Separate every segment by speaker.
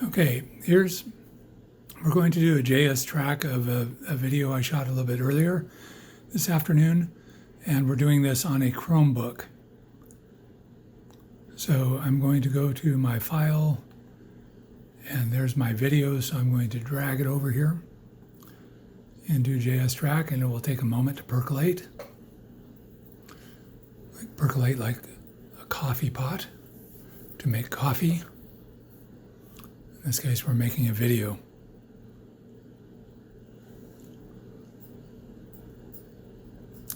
Speaker 1: Okay, we're going to do a JSTrack of a video I shot a little bit earlier this afternoon, and we're doing this on a Chromebook. So I'm going to go to my file, and there's my video, so I'm going to drag it over here and do JSTrack, and it will take a moment to percolate. Percolate like a coffee pot to make coffee. In this case, we're making a video.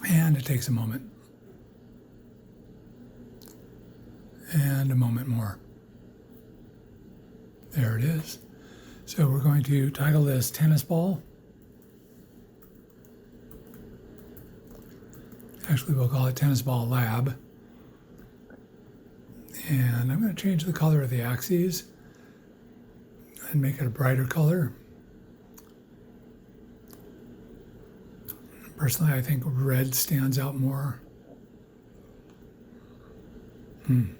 Speaker 1: And it takes a moment. And a moment more. There it is. So we're going to title this Tennis Ball. Actually, we'll call it Tennis Ball Lab. And I'm going to change the color of the axes and make it a brighter color. Personally, I think red stands out more. Maybe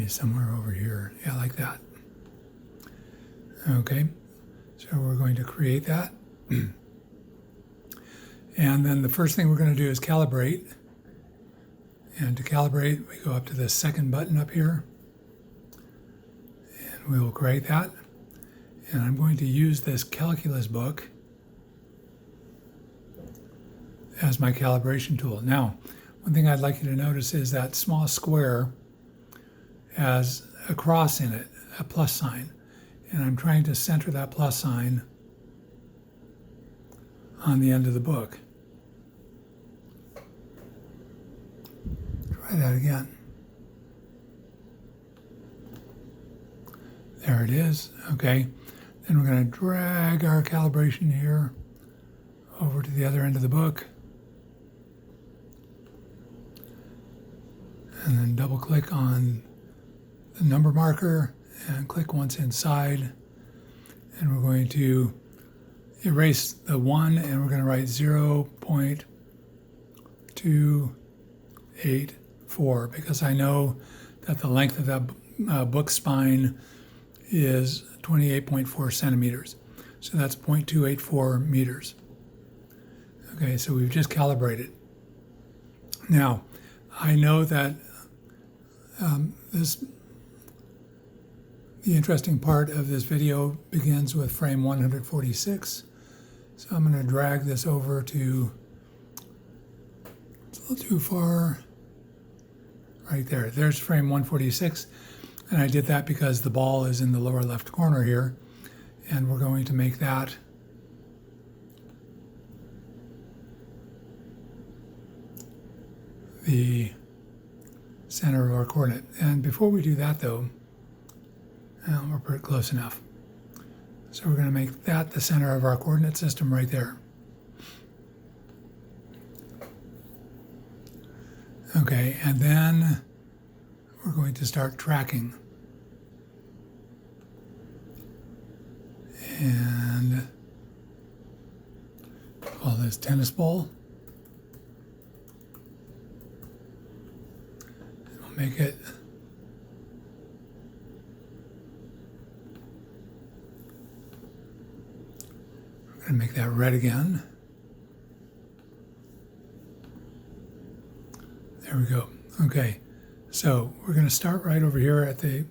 Speaker 1: somewhere over here. Yeah, like that. Okay, so we're going to create that. And then the first thing we're going to do is calibrate. And to calibrate, we go up to the second button up here. And we will create that. And I'm going to use this calculus book as my calibration tool. Now, one thing I'd like you to notice is that small square has a cross in it, a plus sign. And I'm trying to center that plus sign on the end of the book. Try that again. There it is. Okay. Then we're going to drag our calibration here over to the other end of the book. And then double click on the number marker and click once inside. And we're going to erase the 1 and we're going to write 0.284 because I know that the length of that book spine is 28.4 centimeters. So that's 0.284 meters. Okay, so we've just calibrated. Now, I know that the interesting part of this video begins with frame 146. So I'm going to drag this over to, it's a little too far, right there. There's frame 146. And I did that because the ball is in the lower left corner here. And we're going to make that the center of our coordinate. And before we do that though, we're pretty close enough. So we're going to make that the center of our coordinate system right there. Okay, and then we're going to start tracking. And call this tennis ball. And we'll make it we're going to make that red again. There we go. Okay. So we're going to start right over here at the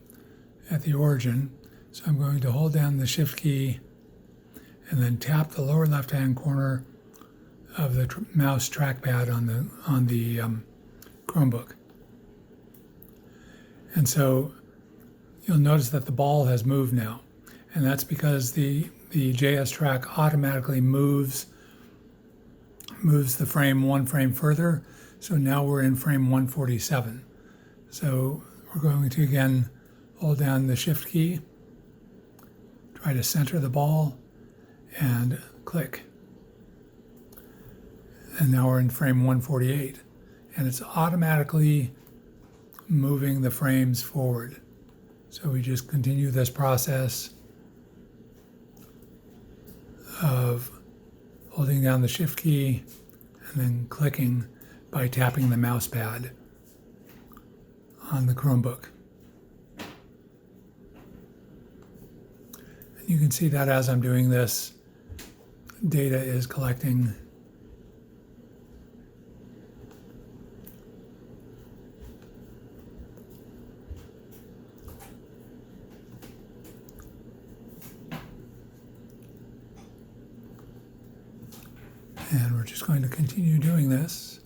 Speaker 1: origin. So I'm going to hold down the shift key and then tap the lower left-hand corner of the mouse trackpad on the Chromebook. And so you'll notice that the ball has moved now, and that's because the JSTrack automatically moves the frame one frame further. So now we're in frame 147. So we're going to again hold down the shift key, try to center the ball, and click. And now we're in frame 148. And it's automatically moving the frames forward. So we just continue this process of holding down the shift key and then clicking by tapping the mouse pad on the Chromebook. And you can see that as I'm doing this, data is collecting. And we're just going to continue doing this.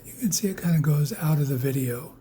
Speaker 1: You can see it kind of goes out of the video.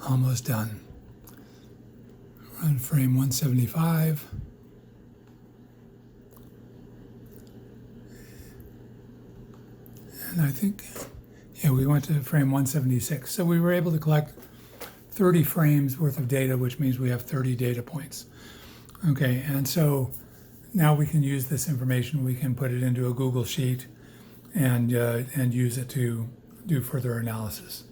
Speaker 1: Almost done. We're on frame 175. And I think, yeah, we went to frame 176. So we were able to collect 30 frames worth of data, which means we have 30 data points. Okay, and so now we can use this information. We can put it into a Google Sheet and use it to do further analysis.